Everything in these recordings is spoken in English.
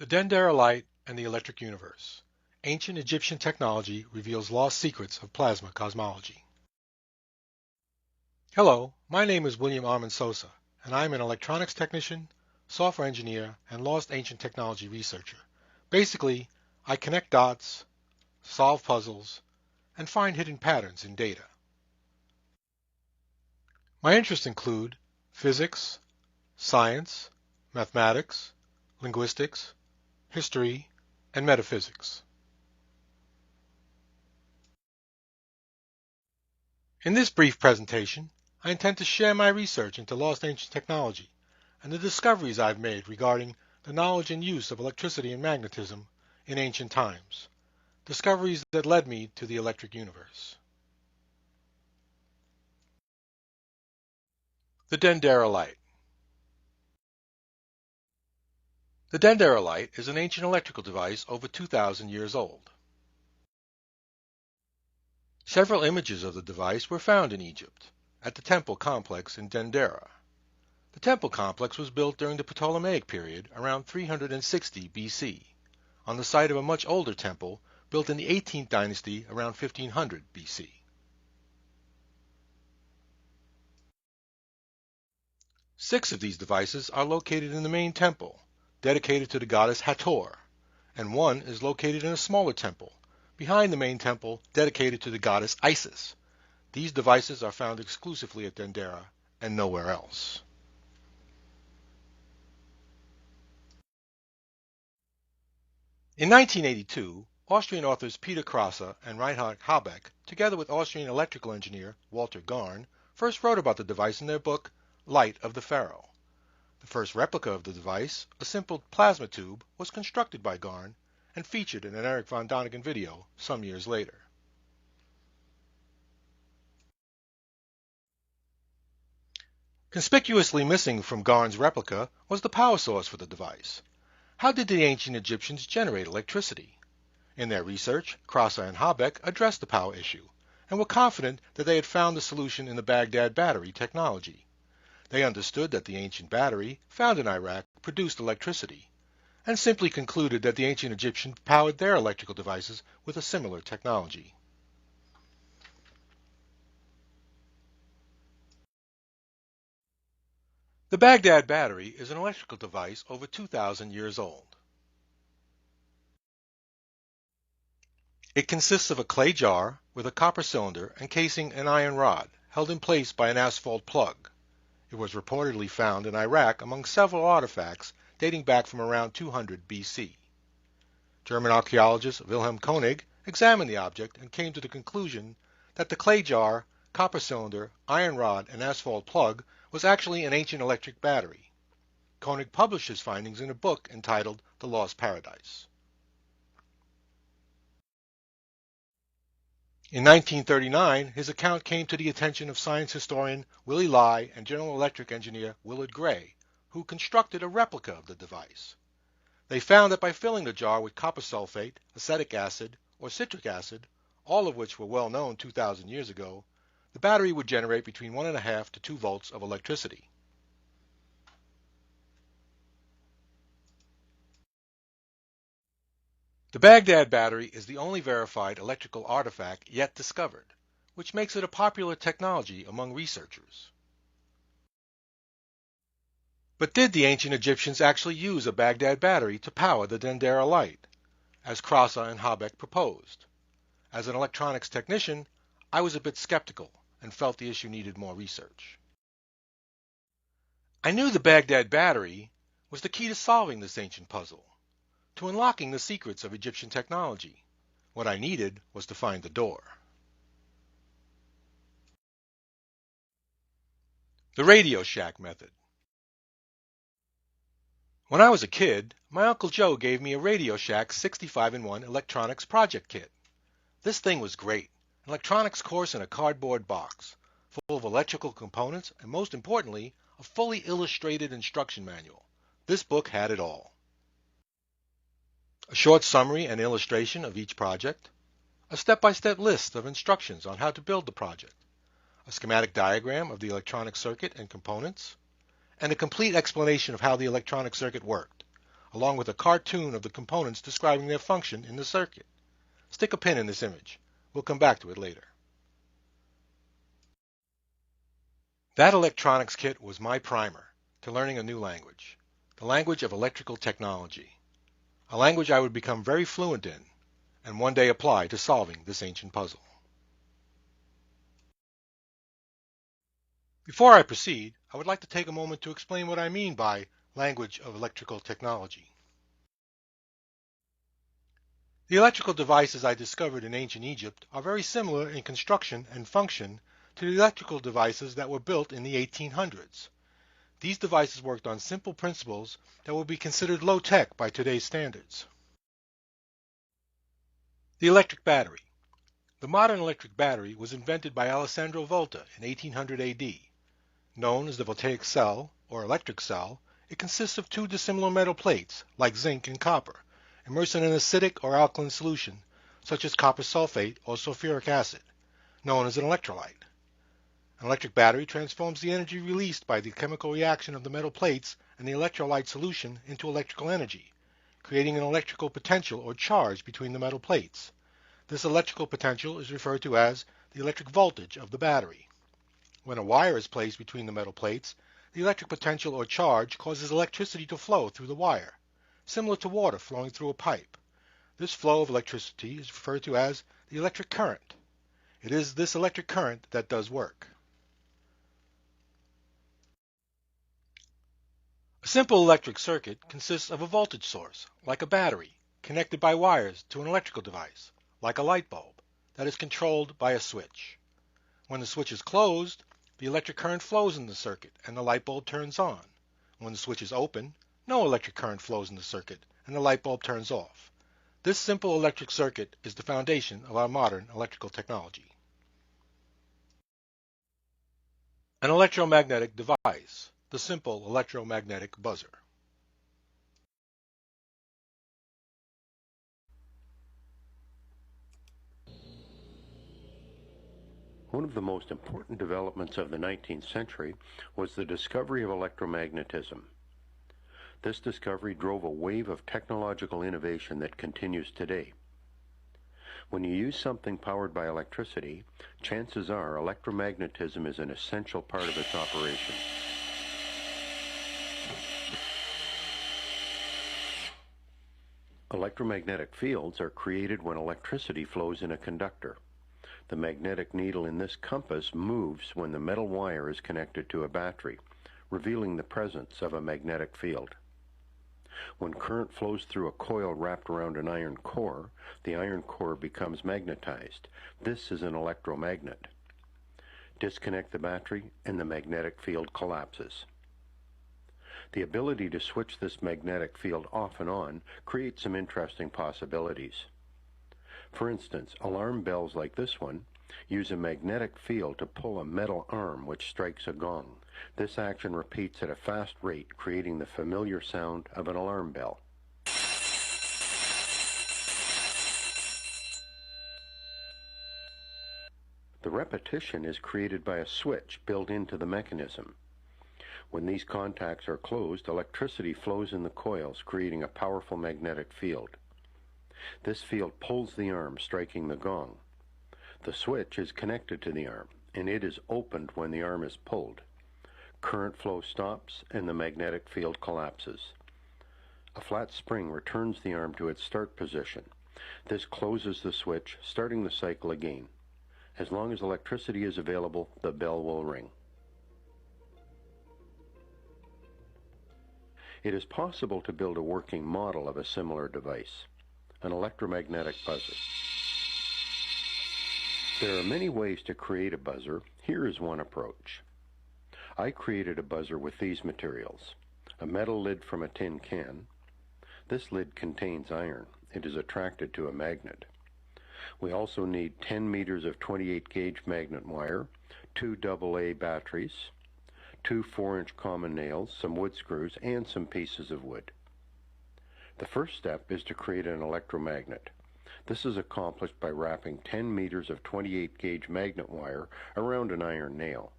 The Dendera Light and the Electric Universe. Ancient Egyptian technology reveals lost secrets of plasma cosmology. Hello, my name is William Armand Sosa, and I am an electronics technician, software engineer, and lost ancient technology researcher. Basically, I connect dots, solve puzzles, and find hidden patterns in data. My interests include physics, science, mathematics, linguistics, history, and metaphysics. In this brief presentation, I intend to share my research into lost ancient technology and the discoveries I've made regarding the knowledge and use of electricity and magnetism in ancient times, discoveries that led me to the electric universe. The Dendera Light. The Dendera Light is an ancient electrical device over 2,000 years old. Several images of the device were found in Egypt, at the temple complex in Dendera. The temple complex was built during the Ptolemaic period around 360 BC, on the site of a much older temple built in the 18th dynasty around 1500 BC. Six of these devices are located in the main temple, dedicated to the goddess Hathor, and one is located in a smaller temple, behind the main temple dedicated to the goddess Isis. These devices are found exclusively at Dendera and nowhere else. In 1982, Austrian authors Peter Krause and Reinhard Habeck, together with Austrian electrical engineer Walter Garn, first wrote about the device in their book Light of the Pharaoh. The first replica of the device, a simple plasma tube, was constructed by Garn and featured in an Eric von Däniken video some years later. Conspicuously missing from Garn's replica was the power source for the device. How did the ancient Egyptians generate electricity? In their research, Krause and Habeck addressed the power issue and were confident that they had found the solution in the Baghdad battery technology. They understood that the ancient battery, found in Iraq, produced electricity, and simply concluded that the ancient Egyptians powered their electrical devices with a similar technology. The Baghdad battery is an electrical device over 2,000 years old. It consists of a clay jar with a copper cylinder encasing an iron rod held in place by an asphalt plug. It was reportedly found in Iraq among several artifacts dating back from around 200 BC. German archaeologist Wilhelm Koenig examined the object and came to the conclusion that the clay jar, copper cylinder, iron rod, and asphalt plug was actually an ancient electric battery. Koenig published his findings in a book entitled The Lost Paradise. In 1939, his account came to the attention of science historian Willy Lai and General Electric engineer Willard Gray, who constructed a replica of the device. They found that by filling the jar with copper sulfate, acetic acid, or citric acid, all of which were well known 2,000 years ago, the battery would generate between 1.5 to 2 volts of electricity. The Baghdad battery is the only verified electrical artifact yet discovered, which makes it a popular technology among researchers. But did the ancient Egyptians actually use a Baghdad battery to power the Dendera light, as Krause and Habeck proposed? As an electronics technician, I was a bit skeptical and felt the issue needed more research. I knew the Baghdad battery was the key to solving this ancient puzzle, to unlocking the secrets of Egyptian technology. What I needed was to find the door. The Radio Shack method. When I was a kid, my Uncle Joe gave me a Radio Shack 65-in-1 electronics project kit. This thing was great. An electronics course in a cardboard box, full of electrical components, and most importantly, a fully illustrated instruction manual. This book had it all. A short summary and illustration of each project, a step-by-step list of instructions on how to build the project, a schematic diagram of the electronic circuit and components, and a complete explanation of how the electronic circuit worked, along with a cartoon of the components describing their function in the circuit. Stick a pin in this image. We'll come back to it later. That electronics kit was my primer to learning a new language, the language of electrical technology, a language I would become very fluent in and one day apply to solving this ancient puzzle. Before I proceed, I would like to take a moment to explain what I mean by language of electrical technology. The electrical devices I discovered in ancient Egypt are very similar in construction and function to the electrical devices that were built in the 1800s. These devices worked on simple principles that would be considered low-tech by today's standards. The electric battery. The modern electric battery was invented by Alessandro Volta in 1800 AD. Known as the voltaic cell, or electric cell, it consists of two dissimilar metal plates, like zinc and copper, immersed in an acidic or alkaline solution, such as copper sulfate or sulfuric acid, known as an electrolyte. An electric battery transforms the energy released by the chemical reaction of the metal plates and the electrolyte solution into electrical energy, creating an electrical potential or charge between the metal plates. This electrical potential is referred to as the electric voltage of the battery. When a wire is placed between the metal plates, the electric potential or charge causes electricity to flow through the wire, similar to water flowing through a pipe. This flow of electricity is referred to as the electric current. It is this electric current that does work. A simple electric circuit consists of a voltage source, like a battery, connected by wires to an electrical device, like a light bulb, that is controlled by a switch. When the switch is closed, the electric current flows in the circuit and the light bulb turns on. When the switch is open, no electric current flows in the circuit and the light bulb turns off. This simple electric circuit is the foundation of our modern electrical technology. An electromagnetic device, the simple electromagnetic buzzer. One of the most important developments of the 19th century was the discovery of electromagnetism. This discovery drove a wave of technological innovation that continues today. When you use something powered by electricity, chances are electromagnetism is an essential part of its operation. Electromagnetic fields are created when electricity flows in a conductor. The magnetic needle in this compass moves when the metal wire is connected to a battery, revealing the presence of a magnetic field. When current flows through a coil wrapped around an iron core, the iron core becomes magnetized. This is an electromagnet. Disconnect the battery and the magnetic field collapses. The ability to switch this magnetic field off and on creates some interesting possibilities. For instance, alarm bells like this one use a magnetic field to pull a metal arm which strikes a gong. This action repeats at a fast rate, creating the familiar sound of an alarm bell. The repetition is created by a switch built into the mechanism. When these contacts are closed, electricity flows in the coils, creating a powerful magnetic field. This field pulls the arm, striking the gong. The switch is connected to the arm, and it is opened when the arm is pulled. Current flow stops, and the magnetic field collapses. A flat spring returns the arm to its start position. This closes the switch, starting the cycle again. As long as electricity is available, the bell will ring. It is possible to build a working model of a similar device, an electromagnetic buzzer. There are many ways to create a buzzer. Here is one approach. I created a buzzer with these materials: a metal lid from a tin can. This lid contains iron. It is attracted to a magnet. We also need 10 meters of 28 gauge magnet wire, 2 AA batteries, 2 4-inch common nails, some wood screws, and some pieces of wood. The first step is to create an electromagnet. This is accomplished by wrapping 10 meters of 28 gauge magnet wire around an iron nail.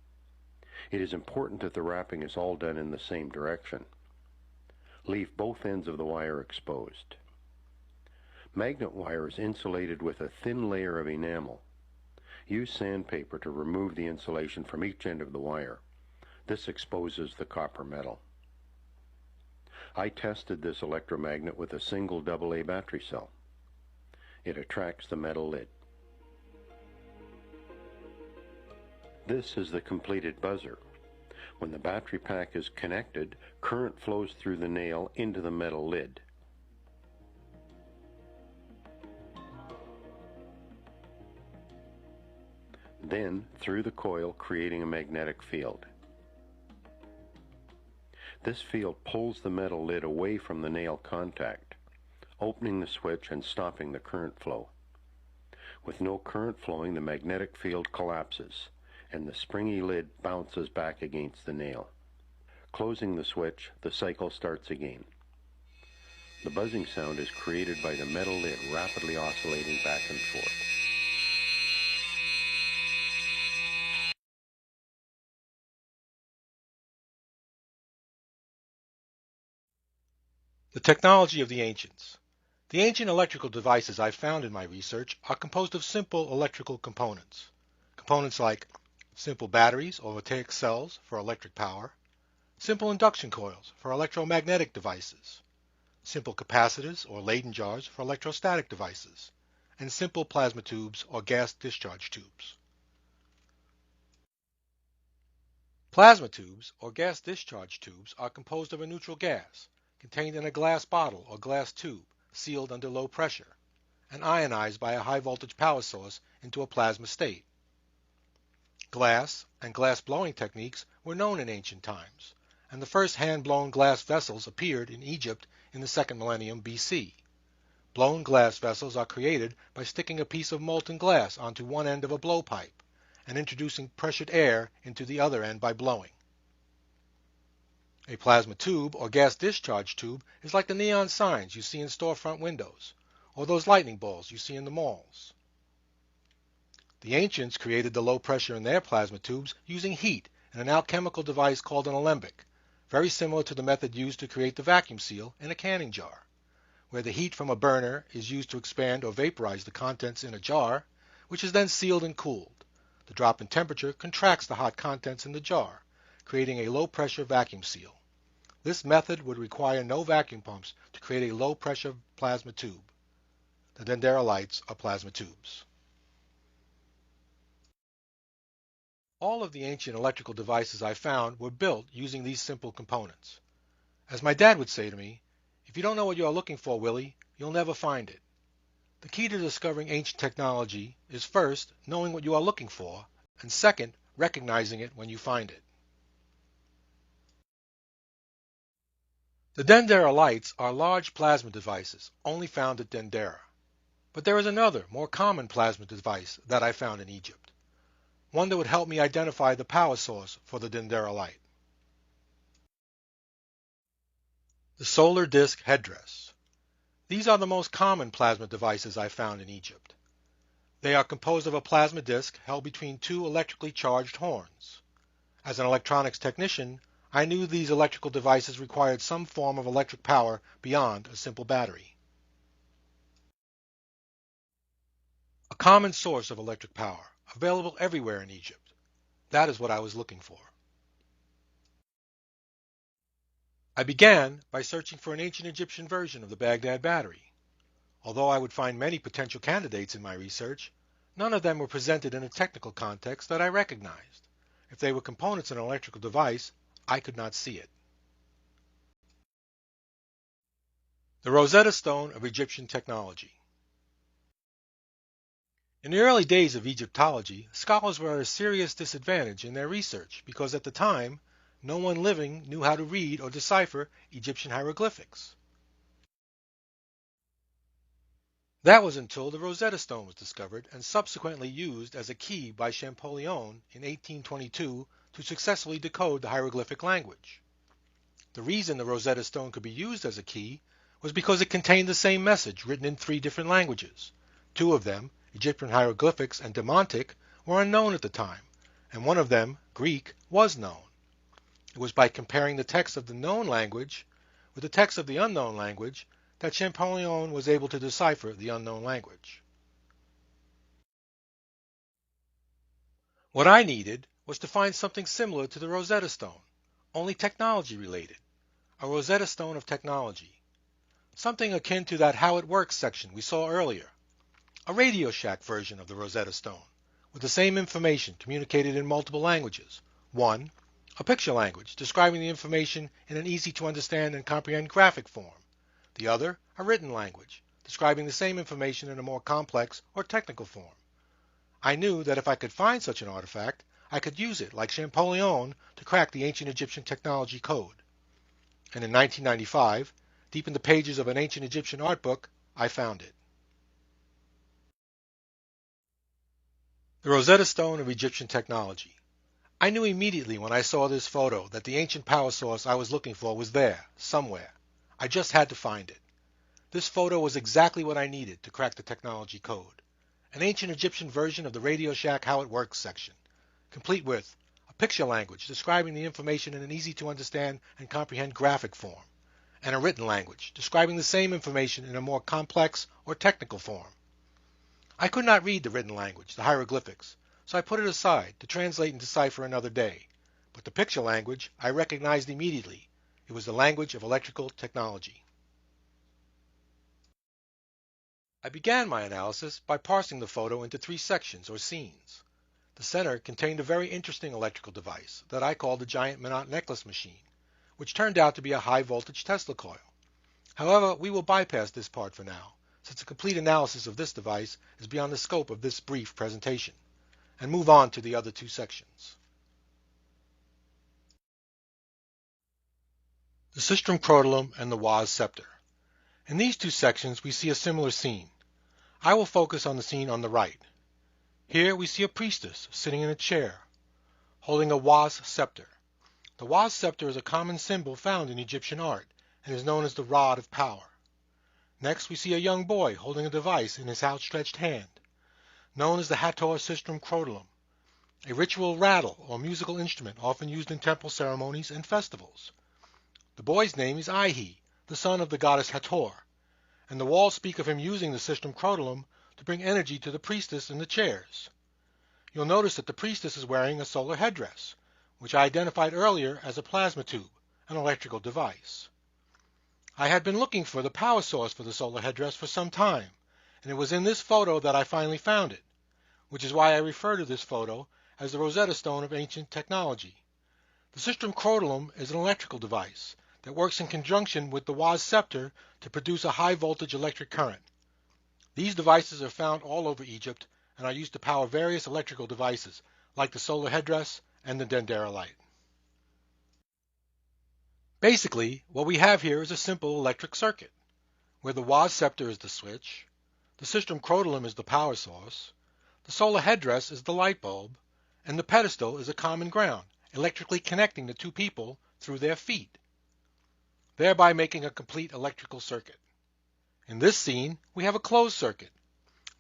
It is important that the wrapping is all done in the same direction. Leave both ends of the wire exposed. Magnet wire is insulated with a thin layer of enamel. Use sandpaper to remove the insulation from each end of the wire. This exposes the copper metal. I tested this electromagnet with a single AA battery cell. It attracts the metal lid. This is the completed buzzer. When the battery pack is connected, current flows through the nail into the metal lid. Then through the coil, creating a magnetic field. This field pulls the metal lid away from the nail contact, opening the switch and stopping the current flow. With no current flowing, the magnetic field collapses, and the springy lid bounces back against the nail. Closing the switch, the cycle starts again. The buzzing sound is created by the metal lid rapidly oscillating back and forth. The technology of the ancients. The ancient electrical devices I found in my research are composed of simple electrical components. Components like simple batteries or voltaic cells for electric power, simple induction coils for electromagnetic devices, simple capacitors or Leyden jars for electrostatic devices, and simple plasma tubes or gas discharge tubes. Plasma tubes or gas discharge tubes are composed of a neutral gas contained in a glass bottle or glass tube sealed under low pressure and ionized by a high voltage power source into a plasma state. Glass and glass blowing techniques were known in ancient times, and the first hand-blown glass vessels appeared in Egypt in the 2nd millennium BC. Blown glass vessels are created by sticking a piece of molten glass onto one end of a blowpipe and introducing pressured air into the other end by blowing. A plasma tube or gas discharge tube is like the neon signs you see in storefront windows, or those lightning balls you see in the malls. The ancients created the low pressure in their plasma tubes using heat and an alchemical device called an alembic, very similar to the method used to create the vacuum seal in a canning jar, where the heat from a burner is used to expand or vaporize the contents in a jar, which is then sealed and cooled. The drop in temperature contracts the hot contents in the jar, creating a low-pressure vacuum seal. This method would require no vacuum pumps to create a low-pressure plasma tube. The Dendera lights are plasma tubes. All of the ancient electrical devices I found were built using these simple components. As my dad would say to me, "If you don't know what you are looking for, Willie, you'll never find it." The key to discovering ancient technology is first, knowing what you are looking for, and second, recognizing it when you find it. The Dendera lights are large plasma devices only found at Dendera. But there is another, more common plasma device that I found in Egypt, one that would help me identify the power source for the Dendera light. The solar disk headdress. These are the most common plasma devices I found in Egypt. They are composed of a plasma disk held between two electrically charged horns. As an electronics technician, I knew these electrical devices required some form of electric power beyond a simple battery. A common source of electric power, available everywhere in Egypt. That is what I was looking for. I began by searching for an ancient Egyptian version of the Baghdad battery. Although I would find many potential candidates in my research, none of them were presented in a technical context that I recognized. If they were components in an electrical device, I could not see it. The Rosetta Stone of Egyptian technology. In the early days of Egyptology, scholars were at a serious disadvantage in their research because at the time, no one living knew how to read or decipher Egyptian hieroglyphics. That was until the Rosetta Stone was discovered and subsequently used as a key by Champollion in 1822 to successfully decode the hieroglyphic language. The reason the Rosetta Stone could be used as a key was because it contained the same message written in 3 different languages. 2 of them, Egyptian hieroglyphics and Demontic, were unknown at the time, and one of them, Greek, was known. It was by comparing the text of the known language with the text of the unknown language that Champollion was able to decipher the unknown language. What I needed was to find something similar to the Rosetta Stone, only technology related, a Rosetta Stone of technology, something akin to that How It Works section we saw earlier, a Radio Shack version of the Rosetta Stone, with the same information communicated in multiple languages. One, a picture language describing the information in an easy to understand and comprehend graphic form. The other, a written language describing the same information in a more complex or technical form. I knew that if I could find such an artifact, I could use it, like Champollion, to crack the ancient Egyptian technology code. And in 1995, deep in the pages of an ancient Egyptian art book, I found it. The Rosetta Stone of Egyptian technology. I knew immediately when I saw this photo that the ancient power source I was looking for was there, somewhere. I just had to find it. This photo was exactly what I needed to crack the technology code. An ancient Egyptian version of the Radio Shack How It Works section, complete with a picture language describing the information in an easy to understand and comprehend graphic form, and a written language describing the same information in a more complex or technical form. I could not read the written language, the hieroglyphics, so I put it aside to translate and decipher another day. But the picture language I recognized immediately. It was the language of electrical technology. I began my analysis by parsing the photo into three sections or scenes. The center contained a very interesting electrical device that I called the giant Minot necklace machine, which turned out to be a high-voltage Tesla coil. However, we will bypass this part for now, since a complete analysis of this device is beyond the scope of this brief presentation, and move on to the other two sections. The Sistrum Crotalum and the Waz Scepter. In these two sections we see a similar scene. I will focus on the scene on the right. Here we see a priestess sitting in a chair, holding a Waz scepter. The Waz scepter is a common symbol found in Egyptian art and is known as the rod of power. Next we see a young boy holding a device in his outstretched hand, known as the Hathor Sistrum Crotalum, a ritual rattle or musical instrument often used in temple ceremonies and festivals. The boy's name is Ihi, the son of the goddess Hathor, and the walls speak of him using the Sistrum Crotalum to bring energy to the priestess in the chairs. You'll notice that the priestess is wearing a solar headdress, which I identified earlier as a plasma tube, an electrical device. I had been looking for the power source for the solar headdress for some time, and it was in this photo that I finally found it, which is why I refer to this photo as the Rosetta Stone of ancient technology. The Sistrum Crotalum is an electrical device that works in conjunction with the Waz scepter to produce a high-voltage electric current. These devices are found all over Egypt and are used to power various electrical devices, like the solar headdress and the Dendera light. Basically, what we have here is a simple electric circuit, where the Waz scepter is the switch, the Sistrum Crotalum is the power source, the solar headdress is the light bulb, and the pedestal is a common ground, electrically connecting the two people through their feet, thereby making a complete electrical circuit. In this scene, we have a closed circuit.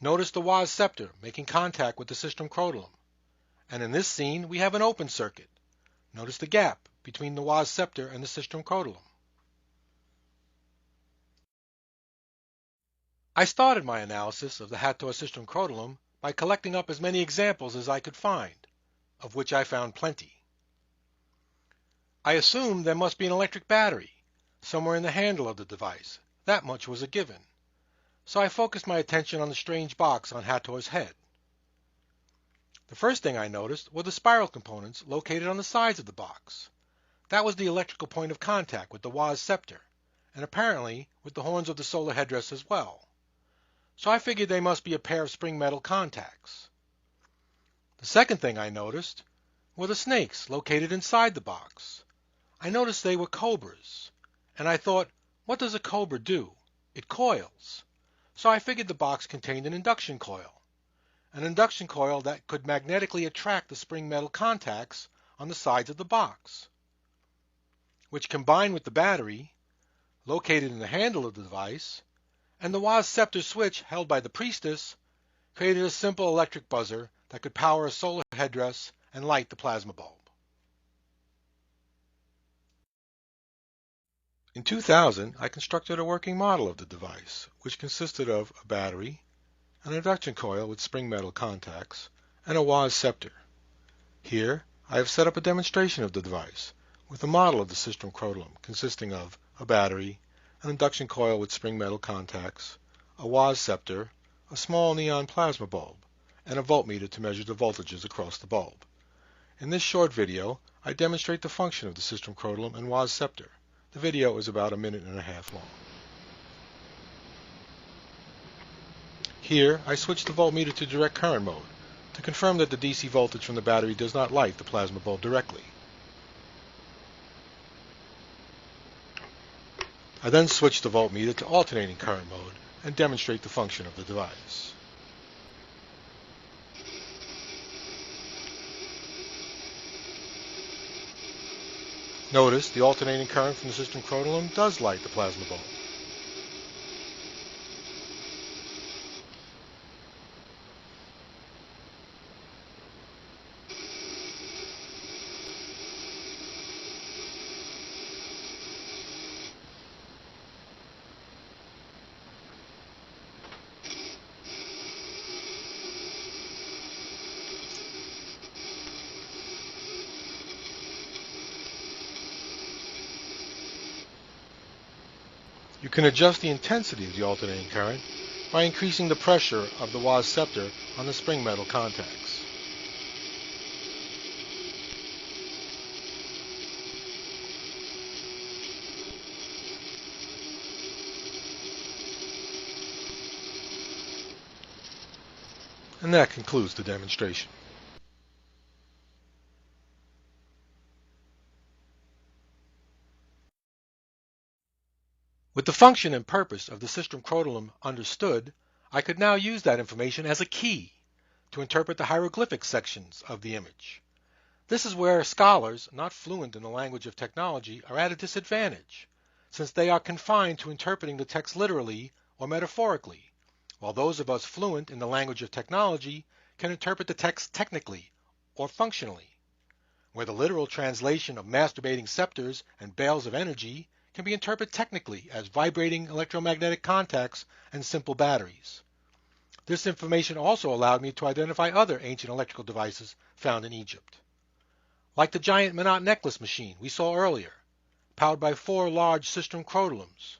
Notice the Waz scepter making contact with the Sistrum Crotalum. And in this scene, we have an open circuit. Notice the gap between the Waz scepter and the Sistrum Crotalum. I started my analysis of the Hathor Sistrum Crotalum by collecting up as many examples as I could find, of which I found plenty. I assumed there must be an electric battery somewhere in the handle of the device. That much was a given. So I focused my attention on the strange box on Hathor's head. The first thing I noticed were the spiral components located on the sides of the box. That was the electrical point of contact with the Waz scepter, and apparently with the horns of the solar headdress as well. So I figured they must be a pair of spring metal contacts. The second thing I noticed were the snakes located inside the box. I noticed they were cobras, and I thought, what does a cobra do? It coils. So I figured the box contained an induction coil that could magnetically attract the spring metal contacts on the sides of the box, which combined with the battery located in the handle of the device and the Waz scepter switch held by the priestess created a simple electric buzzer that could power a solar headdress and light the plasma bulb. In 2000, I constructed a working model of the device, which consisted of a battery, an induction coil with spring metal contacts, and a Woz scepter. Here, I have set up a demonstration of the device, with a model of the system crotalum consisting of a battery, an induction coil with spring metal contacts, a Woz scepter, a small neon plasma bulb, and a voltmeter to measure the voltages across the bulb. In this short video, I demonstrate the function of the system crotalum and Woz scepter. The video is about 1.5 minutes long. Here, I switch the voltmeter to direct current mode to confirm that the DC voltage from the battery does not light the plasma bulb directly. I then switch the voltmeter to alternating current mode and demonstrate the function of the device. Notice the alternating current from the system crotalum does light the plasma bulb. You can adjust the intensity of the alternating current by increasing the pressure of the Woz scepter on the spring metal contacts. And that concludes the demonstration. With the function and purpose of the system crotalum understood, I could now use that information as a key to interpret the hieroglyphic sections of the image. This is where scholars not fluent in the language of technology are at a disadvantage, since they are confined to interpreting the text literally or metaphorically, while those of us fluent in the language of technology can interpret the text technically or functionally, where the literal translation of masturbating scepters and bales of energy can be interpreted technically as vibrating electromagnetic contacts and simple batteries. This information also allowed me to identify other ancient electrical devices found in Egypt, like the giant Menat necklace machine we saw earlier, powered by 4 large sistrum crotalums,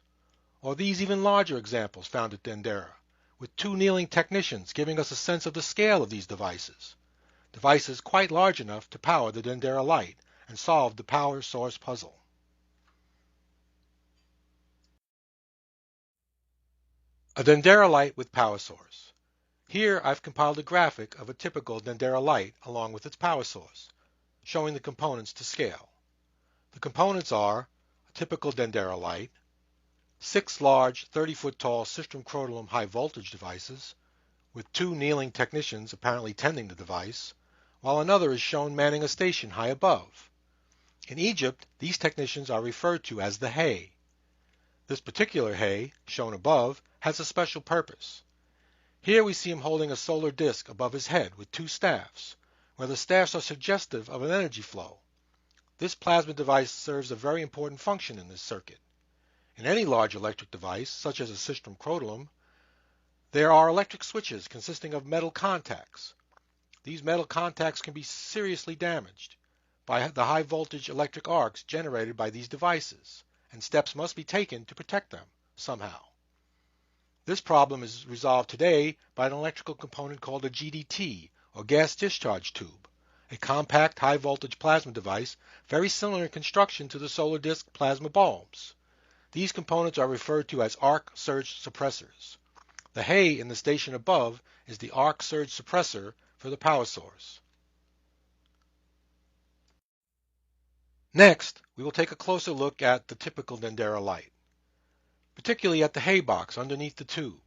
or these even larger examples found at Dendera, with 2 kneeling technicians giving us a sense of the scale of these devices quite large enough to power the Dendera light and solve the power source puzzle. A Dendera light with power source. Here I've compiled a graphic of a typical Dendera light along with its power source, showing the components to scale. The components are a typical Dendera light, 6 large 30-foot tall sistrum crotalum high voltage devices, with 2 kneeling technicians apparently tending the device, while another is shown manning a station high above. In Egypt, these technicians are referred to as the hay. This particular hay, shown above, has a special purpose. Here we see him holding a solar disk above his head with 2 staffs, where the staffs are suggestive of an energy flow. This plasma device serves a very important function in this circuit. In any large electric device, such as a sistrum crotalum, there are electric switches consisting of metal contacts. These metal contacts can be seriously damaged by the high voltage electric arcs generated by these devices, and steps must be taken to protect them somehow. This problem is resolved today by an electrical component called a GDT, or gas discharge tube, a compact high voltage plasma device very similar in construction to the solar disk plasma bulbs. These components are referred to as arc surge suppressors. The hay in the station above is the arc surge suppressor for the power source. Next, we will take a closer look at the typical Dendera light, particularly at the hay box underneath the tube.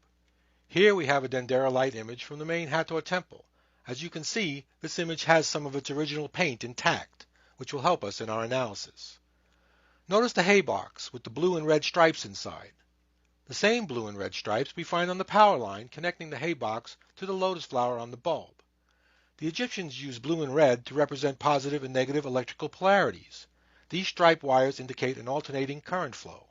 Here we have a Dendera light image from the main Hathor temple. As you can see, this image has some of its original paint intact, which will help us in our analysis. Notice the hay box with the blue and red stripes inside. The same blue and red stripes we find on the power line connecting the hay box to the lotus flower on the bulb. The Egyptians used blue and red to represent positive and negative electrical polarities. These stripe wires indicate an alternating current flow.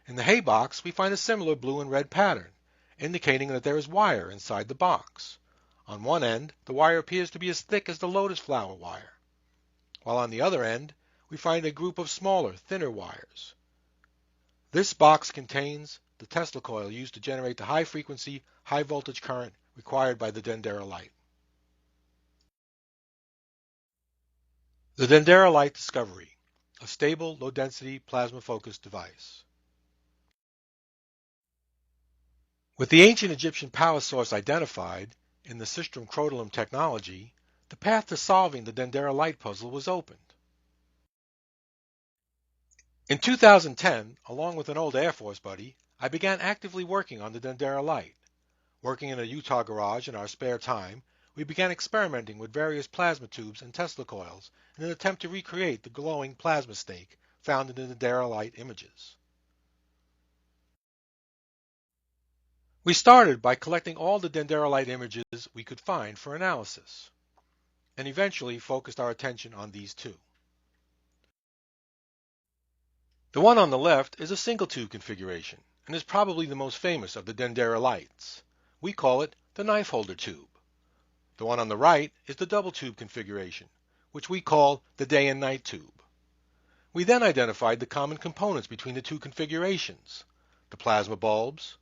In the hay box, we find a similar blue and red pattern, indicating that there is wire inside the box. On one end, the wire appears to be as thick as the lotus flower wire, while on the other end, we find a group of smaller, thinner wires. This box contains the Tesla coil used to generate the high-frequency, high-voltage current required by the Dendera light. The Dendera light discovery, a stable, low-density, plasma-focused device. With the ancient Egyptian power source identified in the Sistrum-Crotalum technology, the path to solving the Dendera light puzzle was opened. In 2010, along with an old Air Force buddy, I began actively working on the Dendera light. Working in a Utah garage in our spare time, we began experimenting with various plasma tubes and Tesla coils in an attempt to recreate the glowing plasma snake found in the Dendera light images. We started by collecting all the Dendera light images we could find for analysis, and eventually focused our attention on these two. The one on the left is a single tube configuration and is probably the most famous of the Dendera lights. We call it the knife holder tube. The one on the right is the double tube configuration, which we call the day and night tube. We then identified the common components between the two configurations: the plasma bulbs,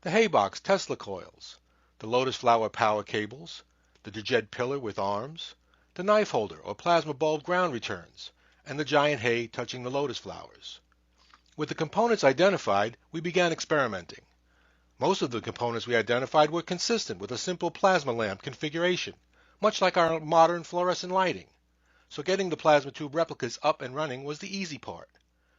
the haybox Tesla coils, the lotus flower power cables, the Djed pillar with arms, the knife holder or plasma bulb ground returns, and the giant hay touching the lotus flowers. With the components identified, we began experimenting. Most of the components we identified were consistent with a simple plasma lamp configuration, much like our modern fluorescent lighting. So getting the plasma tube replicas up and running was the easy part.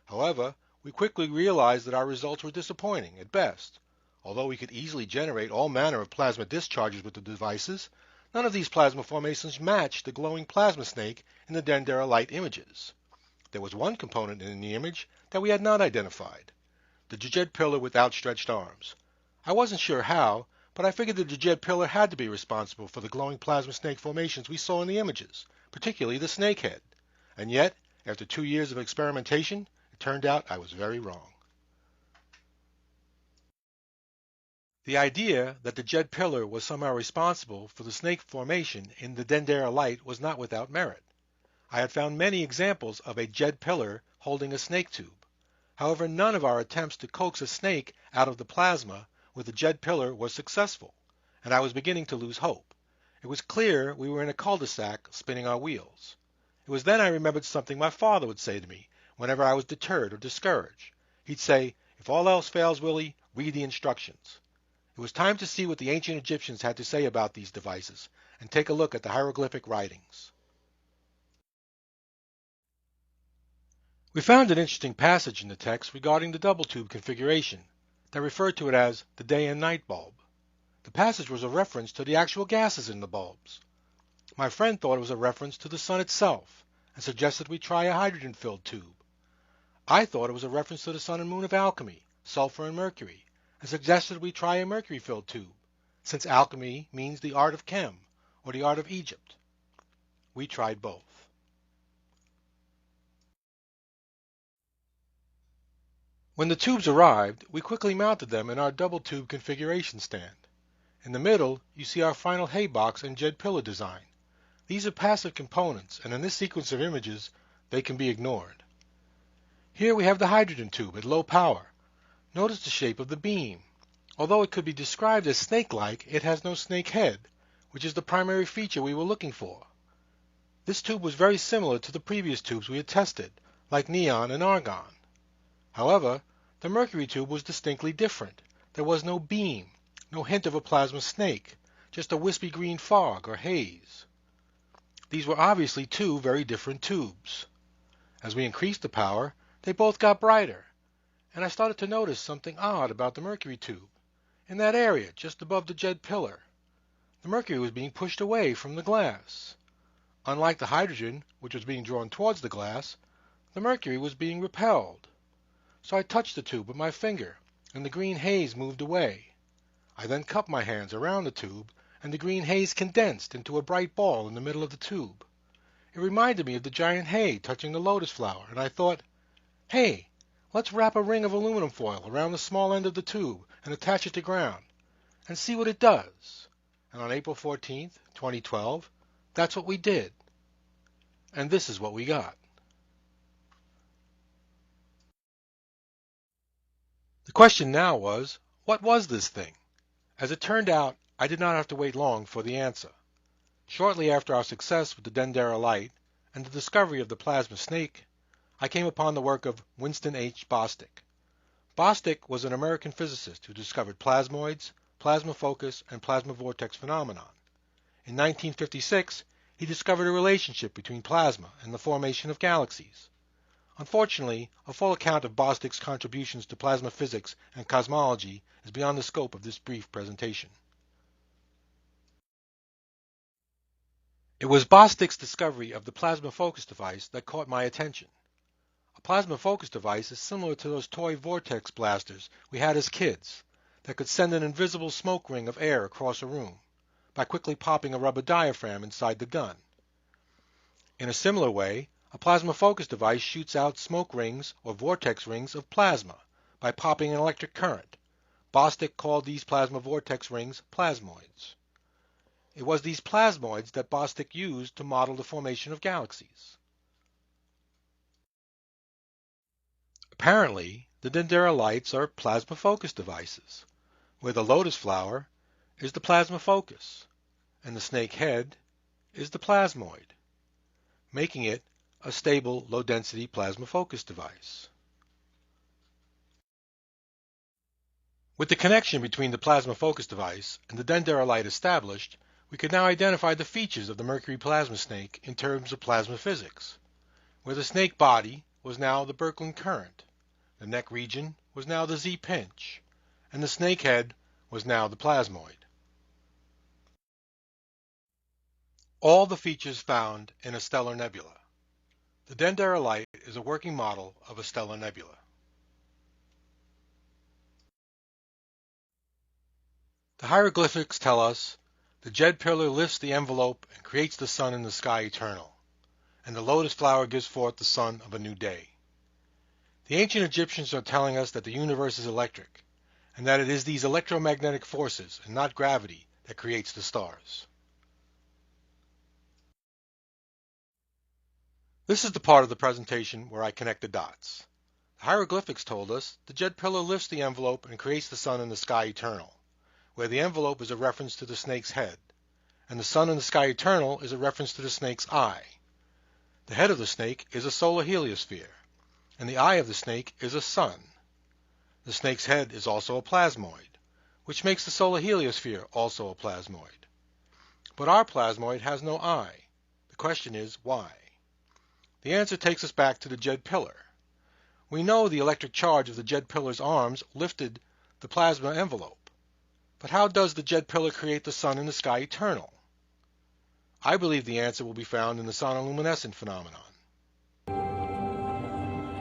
However, we quickly realized that our results were disappointing at best. Although we could easily generate all manner of plasma discharges with the devices, none of these plasma formations matched the glowing plasma snake in the Dendera light images. There was one component in the image that we had not identified: the Djed pillar with outstretched arms. I wasn't sure how, but I figured the Djed pillar had to be responsible for the glowing plasma snake formations we saw in the images, particularly the snake head. And yet, after 2 years of experimentation, it turned out I was very wrong. The idea that the Djed pillar was somehow responsible for the snake formation in the Dendera light was not without merit. I had found many examples of a Djed pillar holding a snake tube. However, none of our attempts to coax a snake out of the plasma with the Djed pillar was successful, and I was beginning to lose hope. It was clear we were in a cul-de-sac spinning our wheels. It was then I remembered something my father would say to me whenever I was deterred or discouraged. He'd say, "If all else fails, Willie, read the instructions." It was time to see what the ancient Egyptians had to say about these devices and take a look at the hieroglyphic writings. We found an interesting passage in the text regarding the double tube configuration that referred to it as the day and night bulb. The passage was a reference to the actual gases in the bulbs. My friend thought it was a reference to the sun itself and suggested we try a hydrogen-filled tube. I thought it was a reference to the sun and moon of alchemy, sulfur and mercury, and suggested we try a mercury-filled tube, since alchemy means the art of chem, or the art of Egypt. We tried both. When the tubes arrived, we quickly mounted them in our double tube configuration stand. In the middle, you see our final hay box and Djed pillar design. These are passive components, and in this sequence of images, they can be ignored. Here we have the hydrogen tube at low power. Notice the shape of the beam. Although it could be described as snake-like, it has no snake head, which is the primary feature we were looking for. This tube was very similar to the previous tubes we had tested, like neon and argon. However, the mercury tube was distinctly different. There was no beam, no hint of a plasma snake, just a wispy green fog or haze. These were obviously two very different tubes. As we increased the power, they both got brighter, and I started to notice something odd about the mercury tube. In that area, just above the Djed pillar, the mercury was being pushed away from the glass. Unlike the hydrogen, which was being drawn towards the glass, the mercury was being repelled. So I touched the tube with my finger, and the green haze moved away. I then cupped my hands around the tube, and the green haze condensed into a bright ball in the middle of the tube. It reminded me of the giant hay touching the lotus flower, and I thought, "Hey, Let's wrap a ring of aluminum foil around the small end of the tube and attach it to ground and see what it does. And on April 14th, 2012, that's what we did. And this is what we got. The question now was, what was this thing? As it turned out, I did not have to wait long for the answer. Shortly after our success with the Dendera light and the discovery of the plasma snake, I came upon the work of Winston H. Bostick. Bostick was an American physicist who discovered plasmoids, plasma focus, and plasma vortex phenomenon. In 1956, he discovered a relationship between plasma and the formation of galaxies. Unfortunately, a full account of Bostick's contributions to plasma physics and cosmology is beyond the scope of this brief presentation. It was Bostick's discovery of the plasma focus device that caught my attention. A plasma focus device is similar to those toy vortex blasters we had as kids that could send an invisible smoke ring of air across a room by quickly popping a rubber diaphragm inside the gun. In a similar way, a plasma focus device shoots out smoke rings or vortex rings of plasma by popping an electric current. Bostick called these plasma vortex rings plasmoids. It was these plasmoids that Bostick used to model the formation of galaxies. Apparently, the Dendera lights are plasma focus devices, where the lotus flower is the plasma focus, and the snake head is the plasmoid, making it a stable, low-density plasma focus device. With the connection between the plasma focus device and the Dendera light established, we could now identify the features of the mercury plasma snake in terms of plasma physics, where the snake body was now the Birkeland current, the neck region was now the Z-pinch, and the snake head was now the plasmoid. All the features found in a stellar nebula. The Dendera light is a working model of a stellar nebula. The hieroglyphics tell us the Jed pillar lifts the envelope and creates the sun in the sky eternal, and the lotus flower gives forth the sun of a new day. The ancient Egyptians are telling us that the universe is electric, and that it is these electromagnetic forces and not gravity that creates the stars. This is the part of the presentation where I connect the dots. The hieroglyphics told us the Jed pillar lifts the envelope and creates the sun in the sky eternal, where the envelope is a reference to the snake's head, and the sun in the sky eternal is a reference to the snake's eye. The head of the snake is a solar heliosphere, and the eye of the snake is a sun. The snake's head is also a plasmoid, which makes the solar heliosphere also a plasmoid. But our plasmoid has no eye. The question is, why? The answer takes us back to the Jed pillar. We know the electric charge of the Jed pillar's arms lifted the plasma envelope. But how does the Jed pillar create the sun in the sky eternal? I believe the answer will be found in the sonoluminescent phenomenon.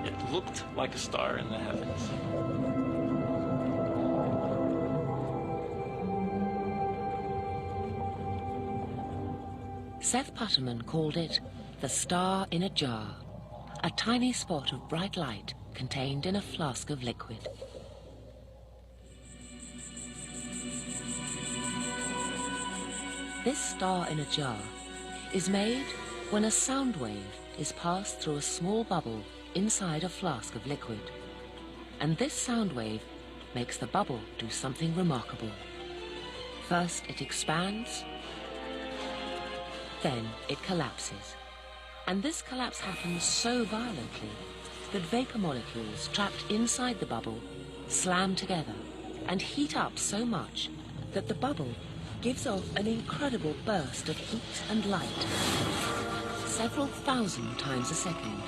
It looked like a star in the heavens. Seth Putterman called it the star in a jar, a tiny spot of bright light contained in a flask of liquid. This star in a jar is made when a sound wave is passed through a small bubble inside a flask of liquid. And this sound wave makes the bubble do something remarkable. First it expands, then it collapses. And this collapse happens so violently that vapor molecules trapped inside the bubble slam together and heat up so much that the bubble gives off an incredible burst of heat and light, several thousand times a second,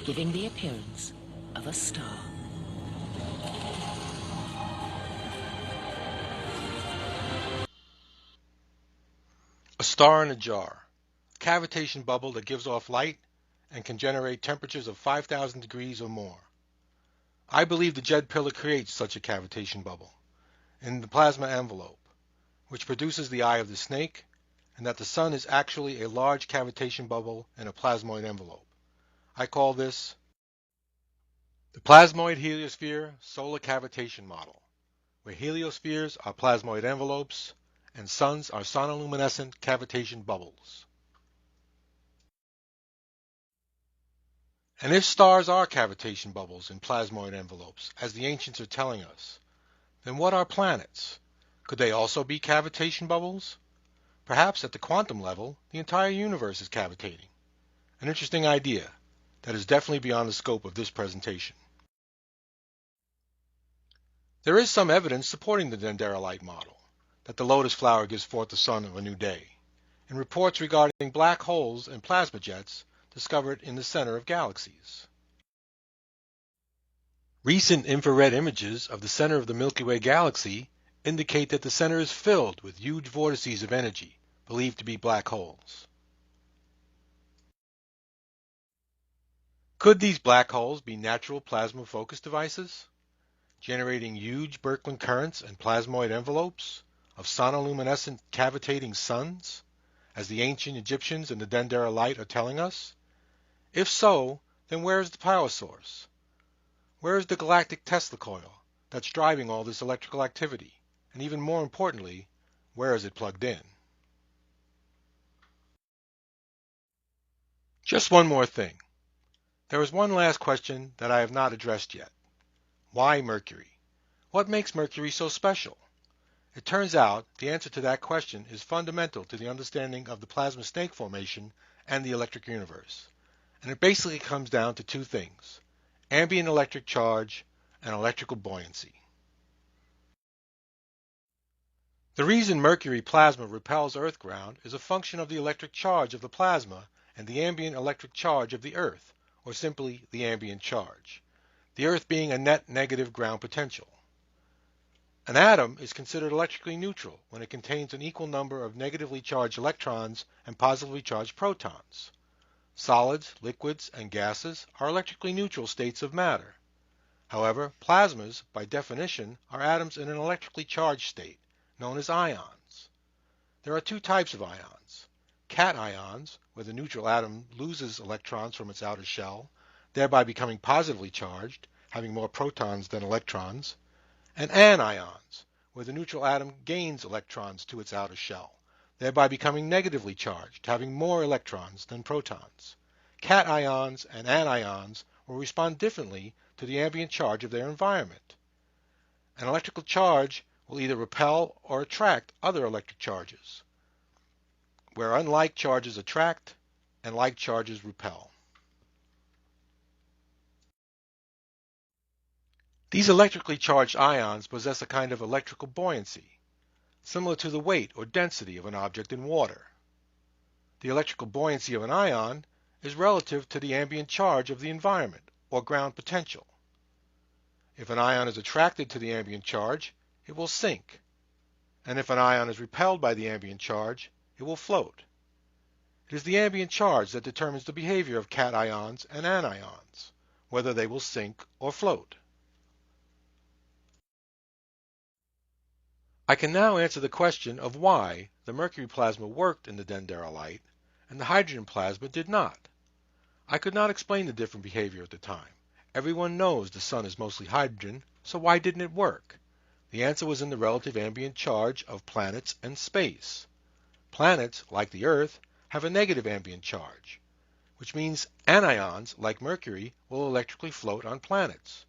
giving the appearance of a star. A star in a jar, a cavitation bubble that gives off light and can generate temperatures of 5,000 degrees or more. I believe the Jed pillar creates such a cavitation bubble in the plasma envelope, which produces the eye of the snake, and that the sun is actually a large cavitation bubble in a plasmoid envelope. I call this The plasmoid heliosphere solar cavitation model, where heliospheres are plasmoid envelopes and suns are sonoluminescent cavitation bubbles. And if stars are cavitation bubbles in plasmoid envelopes, as the ancients are telling us, then what are planets? Could they also be cavitation bubbles? Perhaps at the quantum level, the entire universe is cavitating. An interesting idea that is definitely beyond the scope of this presentation. There is some evidence supporting the Dendera light model, that the lotus flower gives forth the sun of a new day, in reports regarding black holes and plasma jets discovered in the center of galaxies. Recent infrared images of the center of the Milky Way galaxy indicate that the center is filled with huge vortices of energy, believed to be black holes. Could these black holes be natural plasma focus devices, generating huge Birkeland currents and plasmoid envelopes of sonoluminescent cavitating suns, as the ancient Egyptians and the Dendera light are telling us? If so, then where is the power source? Where is the galactic Tesla coil that's driving all this electrical activity? And even more importantly, where is it plugged in? Just one more thing. There is one last question that I have not addressed yet. Why Mercury? What makes Mercury so special? It turns out the answer to that question is fundamental to the understanding of the plasma snake formation and the electric universe. And it basically comes down to two things: ambient electric charge and electrical buoyancy. The reason Mercury plasma repels Earth ground is a function of the electric charge of the plasma and the ambient electric charge of the Earth, or simply the ambient charge, the Earth being a net negative ground potential. An atom is considered electrically neutral when it contains an equal number of negatively charged electrons and positively charged protons. Solids, liquids, and gases are electrically neutral states of matter. However, plasmas, by definition, are atoms in an electrically charged state, known as ions. There are two types of ions: cations, where the neutral atom loses electrons from its outer shell, thereby becoming positively charged, having more protons than electrons, and anions, where the neutral atom gains electrons to its outer shell, thereby becoming negatively charged, having more electrons than protons. Cations and anions will respond differently to the ambient charge of their environment. An electrical charge will either repel or attract other electric charges, where unlike charges attract and like charges repel. These electrically charged ions possess a kind of electrical buoyancy, similar to the weight or density of an object in water. The electrical buoyancy of an ion is relative to the ambient charge of the environment, or ground potential. If an ion is attracted to the ambient charge, it will sink, and if an ion is repelled by the ambient charge, it will float. It is the ambient charge that determines the behavior of cations and anions, whether they will sink or float. I can now answer the question of why the mercury plasma worked in the Dendera light and the hydrogen plasma did not. I could not explain the different behavior at the time. Everyone knows the sun is mostly hydrogen, so why didn't it work? The answer was in the relative ambient charge of planets and space. Planets, like the Earth, have a negative ambient charge, which means anions, like Mercury, will electrically float on planets,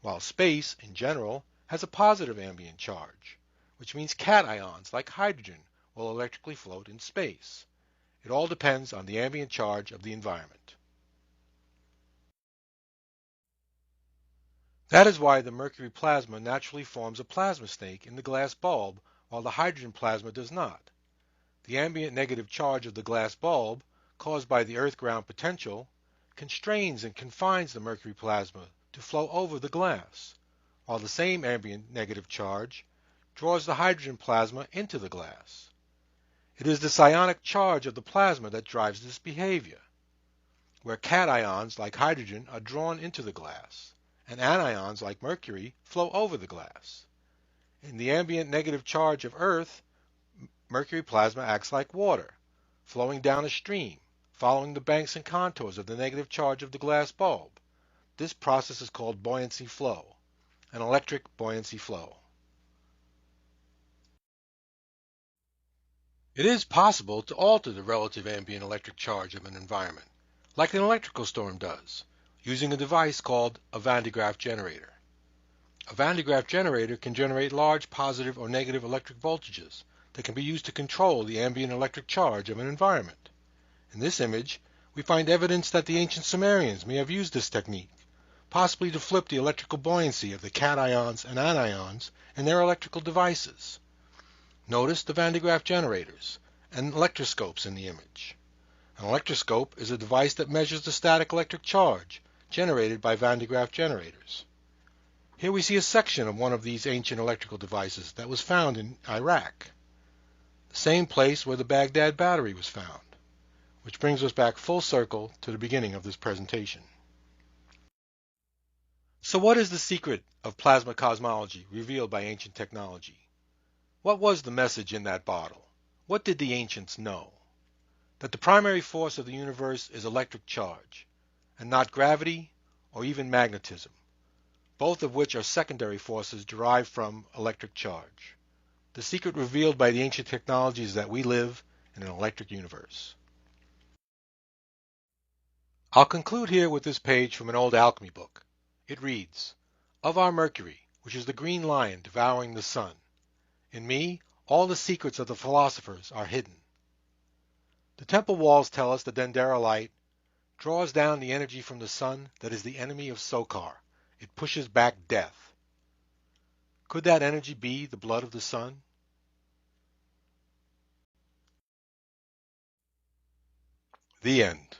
while space, in general, has a positive ambient charge, which means cations, like hydrogen, will electrically float in space. It all depends on the ambient charge of the environment. That is why the mercury plasma naturally forms a plasma snake in the glass bulb, while the hydrogen plasma does not. The ambient negative charge of the glass bulb, caused by the Earth ground potential, constrains and confines the mercury plasma to flow over the glass, while the same ambient negative charge draws the hydrogen plasma into the glass. It is the psionic charge of the plasma that drives this behavior, where cations, like hydrogen, are drawn into the glass, and anions, like mercury, flow over the glass. In the ambient negative charge of Earth, mercury plasma acts like water, flowing down a stream, following the banks and contours of the negative charge of the glass bulb. this process is called buoyancy flow, an electric buoyancy flow. It is possible to alter the relative ambient electric charge of an environment, like an electrical storm does, using a device called a Van de Graaff generator. A Van de Graaff generator can generate large positive or negative electric voltages that can be used to control the ambient electric charge of an environment. In this image, we find evidence that the ancient Sumerians may have used this technique, possibly to flip the electrical buoyancy of the cations and anions in their electrical devices. Notice the Van de Graaff generators and electroscopes in the image. An electroscope is a device that measures the static electric charge generated by Van de Graaff generators. Here we see a section of one of these ancient electrical devices that was found in Iraq, the same place where the Baghdad battery was found, which brings us back full circle to the beginning of this presentation. So what is the secret of plasma cosmology revealed by ancient technology? What was the message in that bottle? What did the ancients know? That the primary force of the universe is electric charge, and not gravity or even magnetism, both of which are secondary forces derived from electric charge. The secret revealed by the ancient technology is that we live in an electric universe. I'll conclude here with this page from an old alchemy book. It reads, "Of our Mercury, which is the green lion devouring the sun, in me all the secrets of the philosophers are hidden." The temple walls tell us the Dendera light draws down the energy from the sun that is the enemy of Sokar. It pushes back death. Could that energy be the blood of the sun? The end.